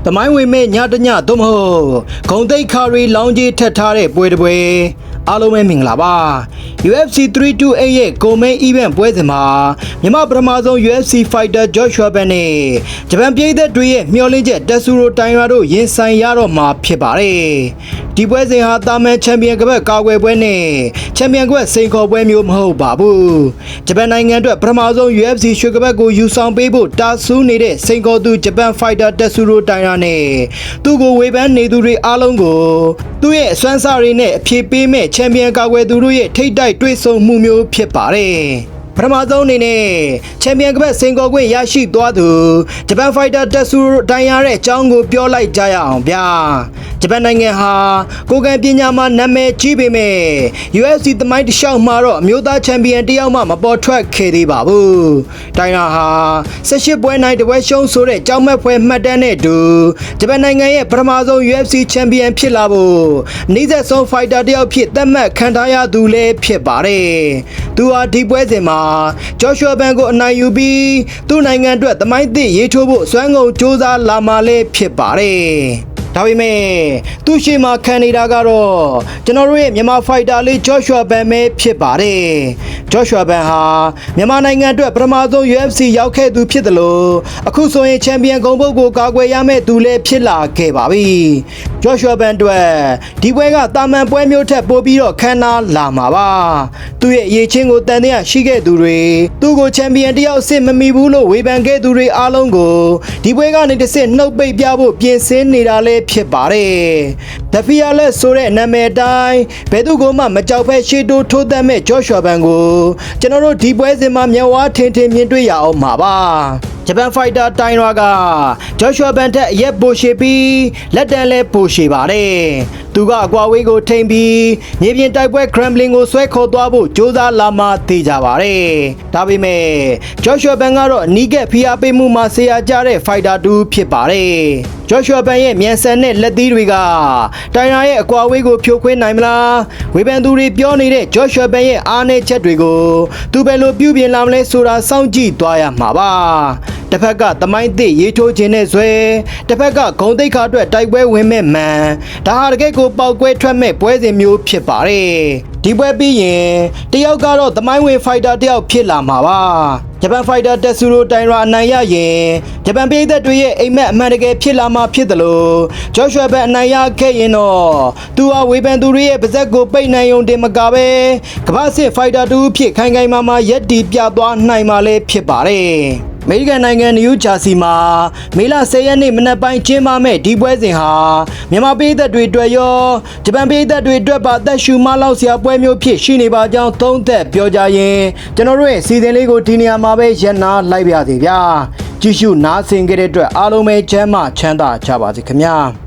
တမိုင်းဝင်မဲ့ညတညသို့မဟုတ်ဂုံတိတ်ခါရီလောင်းကြီးထက်ထားတဲ့ပွဲတစ်ပွဲအားလုံးပဲမင်္ဂလာပါ UFC 328ရဲ့ကိုမိန်း event ပွဲစဉ်မှာမြန်မာပထမဆုံး UFC fighter Joshua Ben နဲ့ဂျပန်ပြည်သက်တွေရဲ့မျှော်လင့်ချက်တက်ဆူရိုတိုင်ရာတို့ရင်ဆိုင်ရတော့မှာဖြစ်ပါတယ်ဒီပွဲစဉ်ဟာတာမန်ချန်ပီယံကပတ်ကာကွယ်ပွဲနဲ့ချန်ပီယံကပတ်စိန်ခေါ်ပွဲမျိုးမဟုတ်ပါဘူးဂျပန်နိုင်ငံအတွက်ပထမဆုံး UFC ရွှေကပတ်ကိုယူဆောင်ပေးဖို့တာဆူးနေတဲ့စိန်ခေါ်သူဂျပန် fighter တက်ဆူရိုတိုင်ရာနဲ့သူ့ကိုဝေဖန်နေသူတွေအားလုံးကိုသူ့ရဲ့အစွမ်းစားတွေနဲ့အဖြေပေးမဲ့ချန်ပီယံကာကွယ်သူတို့ရဲ့ထိပ်တိုက်တွေ့ဆုံမှုမျိုးဖြစ်ပါတယ်ပထမဆုံးအနေနဲ့ချန်ပီယံကပတ်စင်ကောခွင့်ရရှိသွားသူဂျပန်ဖိုက်တာတက်ဆူတိုင်ရတဲ့အကြောင်းကိုပြောလိုက်ကြရအောင်ဗျာဂျပန်နိုင်ငံဟာကိုယ်ကံပညာမှာနာမည်ကြီးပေမဲ့ UFC သမိုင်းတစ်လျှောက်မှာတော့အမျိုးသားချန်ပီယံတယောက်မှမပေါ်ထွက်ခဲ့သေးပါဘူးတိုင်ရာဟာ18ပွဲနိုင်တစ်ပွဲရှုံးဆိုတဲ့ကြောက်မက်ပွဲမှတ်တမ်းနဲ့အတူဂျပန်နိုင်ငံရဲ့ပထမဆုံး UFC ချန်ပီယံဖြစ်လာဖို့နှိစက်ဆုံးဖိုက်တာတယောက်ဖြစ်သတ်မှတ်ခံထားရသူလည်းဖြစ်ပါတယ်သူဟာဒီပွဲစဉ်မှာJoshua Ben ကိုအနိုင်ယူပြီးသူ့နိုင်ငံအတွက်သမိုင်းသစ်ရေးထိုးဖို့စွမ်းကုန်စူးစမ်းလာမှလည်းဖြစ်ပါတယ်ဒါပေမဲ့သူ့ရှိမှခံနေတာကတော့ကျွန်တော်တို့ရဲ့မြန်မာဖိုက်တာလေး Joshua Ben ပဲဖြစ်ပါတယ် Joshua Ben ဟာမြန်မာနိုင်ငံအတွက်ပထမဆုံး UFC ရောက်ခဲ့သူဖြစ်တယ်လို့အခုဆိုရင်ချန်ပီယံဂုဏ်ပုတ်ကိုကာကွယ်ရမယ့်သူလည်းဖြစ်လာခဲ့ပါပြီ Joshua Ben အတွက်ဒီပွဲကတာမန်ပွဲမျိုးထက်ပိုပြီးတော့ခမ်းနားလာမှာပါသူ့ရဲ့အရေးချင်းကိုတန်တဲ့ရှိခဲ့သူတွေသူ့ကိုချန်ပီယံတယောက်အစ်မမီဘူးလို့ဝေဖန်ခဲ့သူတွေအားလုံးကိုဒီပွဲကနေတစ်ဆင့်နှုတ်ပိတ်ပြဖို့ပြင်ဆင်နေတာလည်းဖြစ်ပါတယ် The Fearless ဆိုတဲ့နာမည်အတိုင်းဘယ်သူကမှမကြောက်ဖက်ရှေ့တိုးထိုးသက်မဲ့ Joshua Ben ကိုကျွန်တော်တို့ဒီပွဲစဉ်မှာမျက်ဝါးထင်ထင်မြင်တွေ့ရအောင်မှာပါဂျပန်ဖိုက်တာတိုင်ရာက Joshua Ben ထက်အရက်ပိုရှည်ပြီးလက်တံလည်းပိုရှည်ပါတယ်သူကအကွာဝေးကိုထိမ့်ပြီးမြေပြင်တိုက်ပွဲ Kremlin ကိုဆွဲခေါ်သွားဖို့ကြိုးစားလာမှသိကြပါတယ်ဒါပေမဲ့ Joshua Ben ကတော့အနီးကပ်ဖိအားပေးမှုမှာဆရာကျတဲ့ဖိုက်တာတူဖြစ်ပါတယ် Joshua Ben ရဲ့မြန်ဆန်တဲ့လက်သီးတွေကတိုင်ရာရဲ့အကွာဝေးကိုဖြိုခွင်းနိုင်မလားဝေဖန်သူတွေပြောနေတဲ့ Joshua Ben ရဲ့အားနည်းချက်တွေကိုသူဘယ်လိုပြုပြင်လာမလဲဆိုတာစောင့်ကြည့်သွားရမှာပါတစ်ဖက်ကသမိုင်းသစ်ရေးထိုးခြင်းနဲ့ဇွဲတစ်ဖက်ကဂုံတိတ်ခါအတွက်တိုက်ပွဲဝင်မဲ့မှန်ဒါဟာတကယ့်ကိုပေါက်ကွဲထွက်မဲ့ပွဲစဉ်မျိုးဖြစ်ပါတယ်ဒီပွဲပြီးရင်တယောက်ကတော့သမိုင်းဝင်ဖိုက်တာတယောက်ဖြစ်လာမှာပါဂျပန်ဖိုက်တာတက်ဆူရိုတိုင်ရာအနိုင်ရရင်ဂျပန်ပြည်သက်တွေရဲ့အိမ်မက်အမှန်တကယ်ဖြစ်လာမှာဖြစ်တယ်လို့ Joshua Ben အနိုင်ရခဲ့ရင်တော့သူဟာဝေဖန်သူတွေရဲ့ပါဇက်ကိုပိတ်နိုင်ုံတင်မကပဲကမ္ဘာစစ်ဖိုက်တာတူဖြစ်ခိုင်ခိုင်မာမာရက်တီပြသွားနိုင်မှာလည်းဖြစ်ပါတယ်အမေရိကန်နိုင်ငံနယူးဂျာစီမှာမေလ10ရက်နေ့မနက်ပိုင်းကျင်းပမဲ့ဒီပွဲစဉ်ဟာမြန်မာပြည်သက်တွေအတွက်ရောဂျပန်ပြည်သက်တွေအတွက်ပါသက်ရှူမလောက်စရာပွဲမျိုးဖြစ်ရှိနေပါကြောင်းသုံးသပ်ပြောကြရင်ကျွန်တော်တို့ရဲ့စီစဉ်လေးကိုဒီနေရာမှာပဲရပ်နာလိုက်ပါစေဗျာကြည့်ရှုနားဆင်ကြတဲ့အတွက်အားလုံးပဲချမ်းသာချမ်းသာကြပါစေခင်ဗျာ